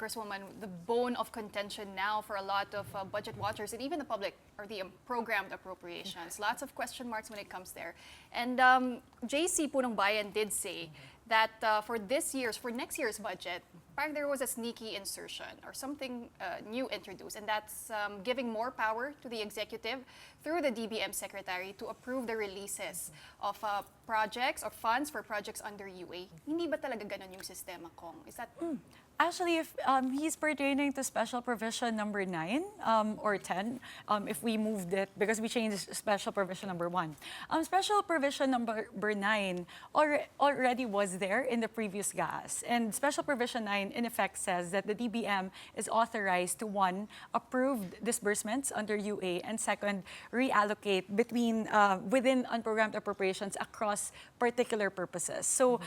Congresswoman, the bone of contention now for a lot of budget watchers and even the public are the programmed appropriations. Lots of question marks when it comes there. And JC Punong Bayan did say that for next year's budget, parang there was a sneaky insertion or something new introduced, and that's giving more power to the executive through the DBM secretary to approve the releases of projects or funds for projects under UA. Hindi ba talaga ganun yung sistema, Kong? Is that... Actually, if he's pertaining to special provision number 9 or 10, if we moved it, because we changed special provision number 1. Special provision number 9 already was there in the previous GAS. And special provision 9, in effect, says that the DBM is authorized to, 1, approve disbursements under UA, and 2nd, reallocate within unprogrammed appropriations across particular purposes. So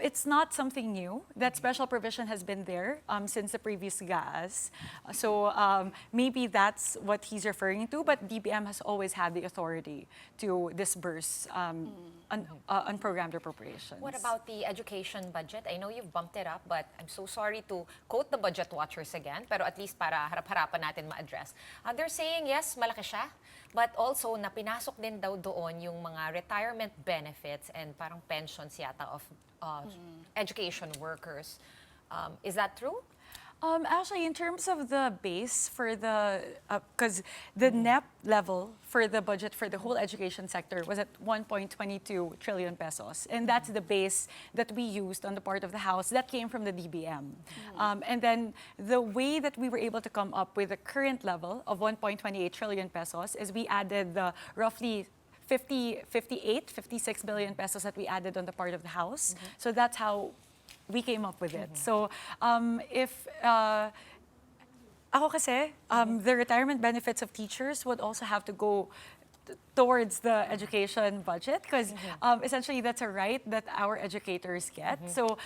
it's not something new. That special provision has been there since the previous GAS. So maybe that's what he's referring to, but DBM has always had the authority to disburse unprogrammed appropriations. What about the education budget? I know you've bumped it up, but I'm so sorry to quote the budget watchers again, pero at least para harap-harapan natin ma-address. They're saying, yes, malaki siya, but also na pinasok din daw doon yung mga retirement benefits and parang pensions yata of education workers. Is that true? Actually, in terms of the base for the, because the NEP level for the budget for the whole education sector was at 1.22 trillion pesos. And that's the base that we used on the part of the House. That came from the DBM. And then the way that we were able to come up with the current level of 1.28 trillion pesos is we added the roughly 56 billion pesos that we added on the part of the House. So that's how we came up with it. So if ako kasi, the retirement benefits of teachers would also have to go towards the education budget because essentially that's a right that our educators get. So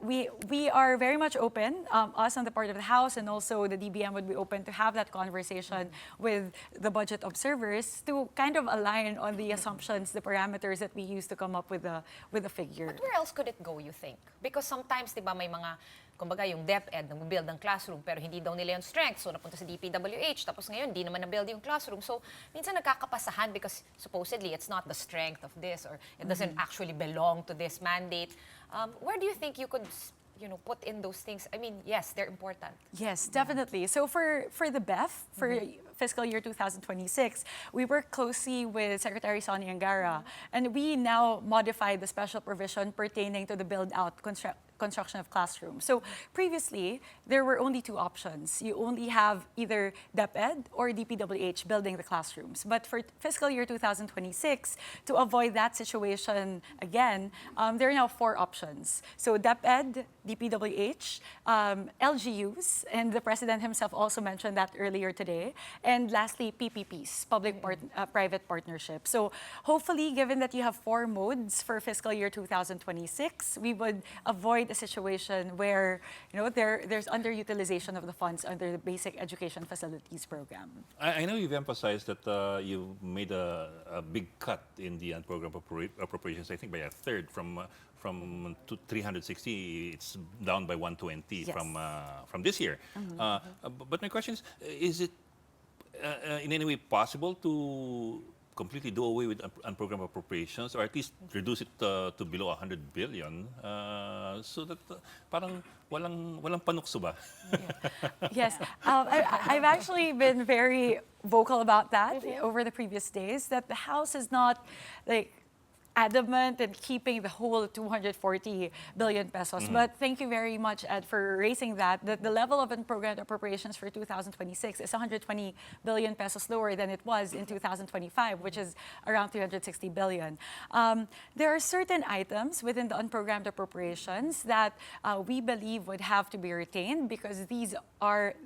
we are very much open, us on the part of the House and also the DBM would be open to have that conversation with the budget observers to kind of align on the assumptions, the parameters that we use to come up with a figure. But where else could it go, you think? Because sometimes, di ba, may mga, kumbaga yung DepEd, nag-build ng classroom, pero hindi daw nila yung strength, so napunta sa DPWH, tapos ngayon, di naman na-build yung classroom. So, minsan nagkakapasahan because supposedly it's not the strength of this or it doesn't actually belong to this mandate. Where do you think you could, put in those things? I mean, yes, they're important. Yes, definitely. So for the BEF, for fiscal year 2026, we work closely with Secretary Sonny Angara, and we now modify the special provision pertaining to the build-out construction of classrooms. So previously, there were only 2 options. You only have either DepEd or DPWH building the classrooms. But for fiscal year 2026, to avoid that situation again, there are now 4 options. So DepEd, DPWH, LGUs, and the President himself also mentioned that earlier today, and lastly, PPPs, public-private partnerships. So hopefully, given that you have 4 modes for fiscal year 2026, we would avoid a situation where there's underutilization of the funds under the Basic Education Facilities Program. I know you've emphasized that you made a big cut in the unprogrammed appropriations, I think by a third from 360, it's down by 120 yes. from this year. But my question is it in any way possible to completely do away with unprogrammed appropriations or at least reduce it to below 100 billion so that parang walang panukso ba? Yeah. Yes, I've actually been very vocal about that over the previous days, that the House is not adamant in keeping the whole 240 billion pesos. But thank you very much, Ed, for raising that. The level of unprogrammed appropriations for 2026 is 120 billion pesos lower than it was in 2025, which is around 360 billion. There are certain items within the unprogrammed appropriations that we believe would have to be retained because these are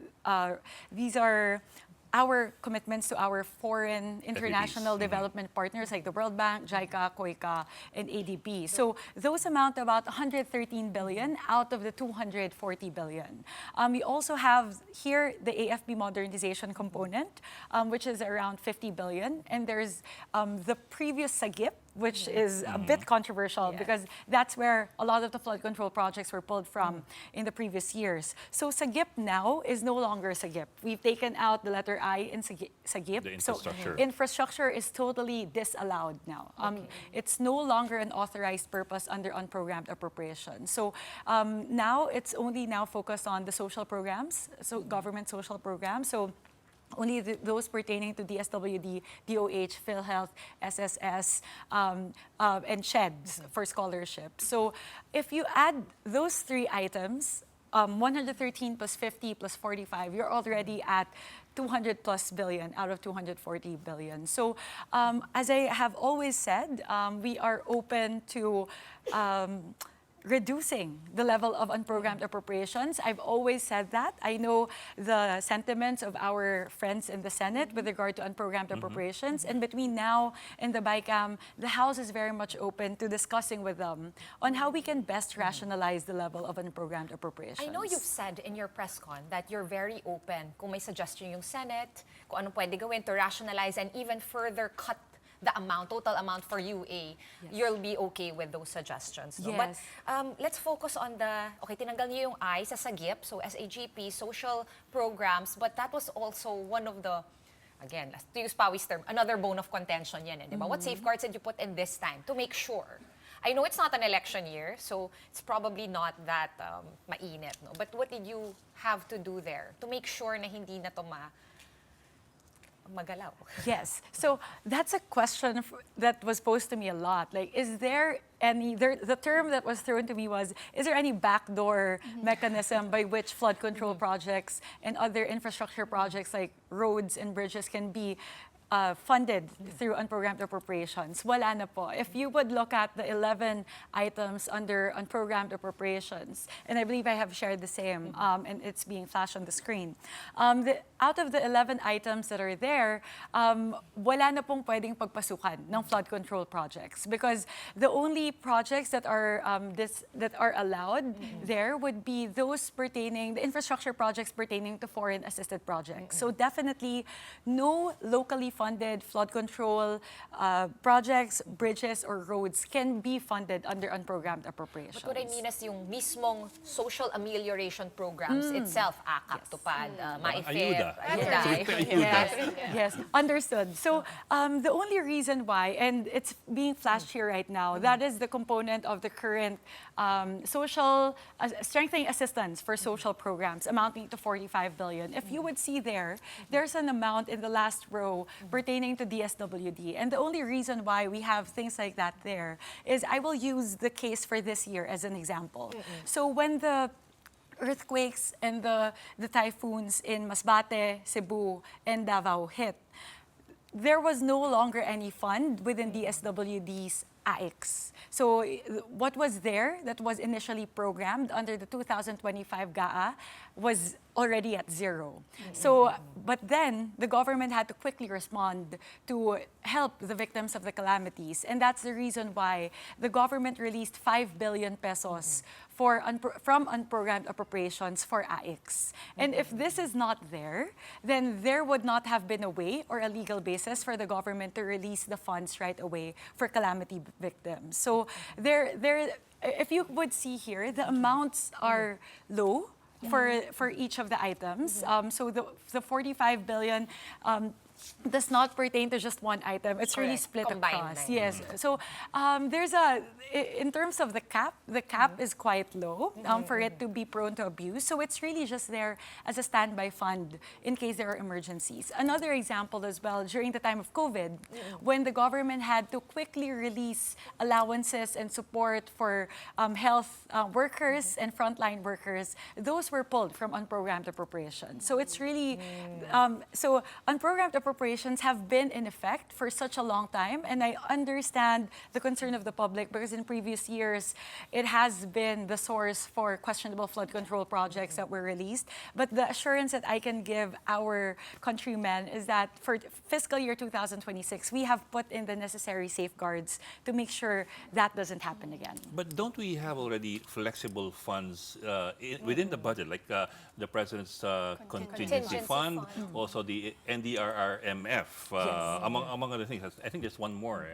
our commitments to our foreign international development partners like the World Bank, JICA, COICA, and ADB. So those amount to about 113 billion out of the 240 billion. We also have here the AFP modernization component, which is around 50 billion. And there's the previous SAGIP which is a bit controversial Yes. because that's where a lot of the flood control projects were pulled from in the previous years. So SAGIP now is no longer SAGIP. We've taken out the letter I in SAGIP. The So infrastructure. infrastructure is totally disallowed now. It's no longer an authorized purpose under unprogrammed appropriation. So now it's only now focused on the social programs, so government social programs. So only those pertaining to DSWD, DOH, PhilHealth, SSS, and SHEDs for scholarships. So if you add those three items, 113 plus 50 plus 45, you're already at 200 plus billion out of 240 billion. So as I have always said, we are open to reducing the level of unprogrammed appropriations. I've always said that. I know the sentiments of our friends in the Senate with regard to unprogrammed appropriations. And between now and the BICAM, the House is very much open to discussing with them on how we can best rationalize the level of unprogrammed appropriations. I know you've said in your press con that you're very open kung may suggestion yung Senate, kung ano pwede gawin to rationalize and even further cut the amount, total amount for UA, you'll be okay with those suggestions. No? Yes. But let's focus on okay, tinanggal niyo yung I sa SAGIP, so SAGP, social programs, but that was also one of the, again, to use Pawi's term, another bone of contention yan, di ba? What safeguards did you put in this time to make sure? I know it's not an election year, so it's probably not that mainit, no? But what did you have to do there to make sure na hindi na to magalaw? Yes. So that's a question that was posed to me a lot. Like, is there any, the term that was thrown to me was, is there any backdoor mechanism by which flood control projects and other infrastructure projects like roads and bridges can be funded through unprogrammed appropriations? Wala na po. If you would look at the 11 items under unprogrammed appropriations, and I believe I have shared the same, and it's being flashed on the screen. Out of the 11 items that are there, wala na pong pwedeng pagpasukan ng flood control projects because the only projects that are allowed there would be those pertaining, the infrastructure projects pertaining to foreign assisted projects. So definitely no locally funded flood control projects, bridges, or roads can be funded under unprogrammed appropriations. But what I mean is yung mismong social amelioration programs itself, AKAP, TUPAD, MAIFER, Yes, understood. So the only reason why, and it's being flashed here right now, that is the component of the current social strengthening assistance for social programs amounting to 45 billion. If you would see there's an amount in the last row pertaining to DSWD. And the only reason why we have things like that there is I will use the case for this year as an example. So when the earthquakes and the typhoons in Masbate, Cebu, and Davao hit, there was no longer any fund within DSWD's AIX. So what was there that was initially programmed under the 2025 GAA was already at zero. So, but then the government had to quickly respond to help the victims of the calamities. And that's the reason why the government released 5 billion pesos from unprogrammed appropriations for AIX. And if this is not there, then there would not have been a way or a legal basis for the government to release the funds right away for calamity victims. So if you would see here, the amounts are low for each of the items. So the 45 billion does not pertain to just one item. It's really split Combined. across. Yes. So in terms of the cap is quite low for it to be prone to abuse. So it's really just there as a standby fund in case there are emergencies. Another example as well, during the time of COVID, when the government had to quickly release allowances and support for health workers and frontline workers, those were pulled from unprogrammed appropriations. So it's really, so unprogrammed appropriations have been in effect for such a long time, and I understand the concern of the public because in previous years it has been the source for questionable flood control projects that were released. But the assurance that I can give our countrymen is that for fiscal year 2026, we have put in the necessary safeguards to make sure that doesn't happen again. But don't we have already flexible funds within the budget, like the President's Contingency Fund, also the NDRR NDRRMF, among other things. I think there's one more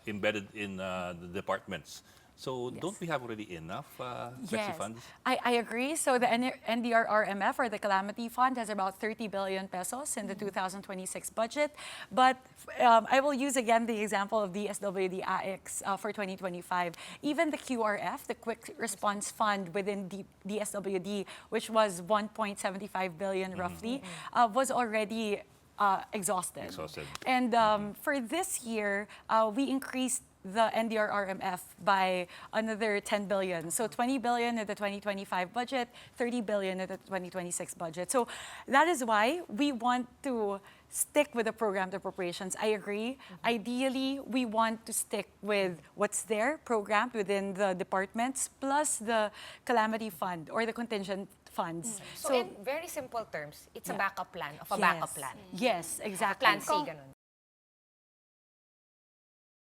embedded in the departments. So don't we have already enough flexi funds? I agree. So the NDRRMF, or the Calamity Fund, has about 30 billion pesos in the 2026 budget. But I will use again the example of the SWD AX for 2025. Even the QRF, the Quick Response Fund within the SWD, which was 1.75 billion roughly, was already exhausted. And for this year, we increased the NDRRMF by another 10 billion. So 20 billion in the 2025 budget, 30 billion in the 2026 budget. So that is why we want to stick with the programmed appropriations. I agree. Ideally, we want to stick with what's there, programmed within the departments, plus the calamity fund or the contingent funds. So in very simple terms, it's a backup plan of a backup plan. Yes, exactly. Plan C, ganun.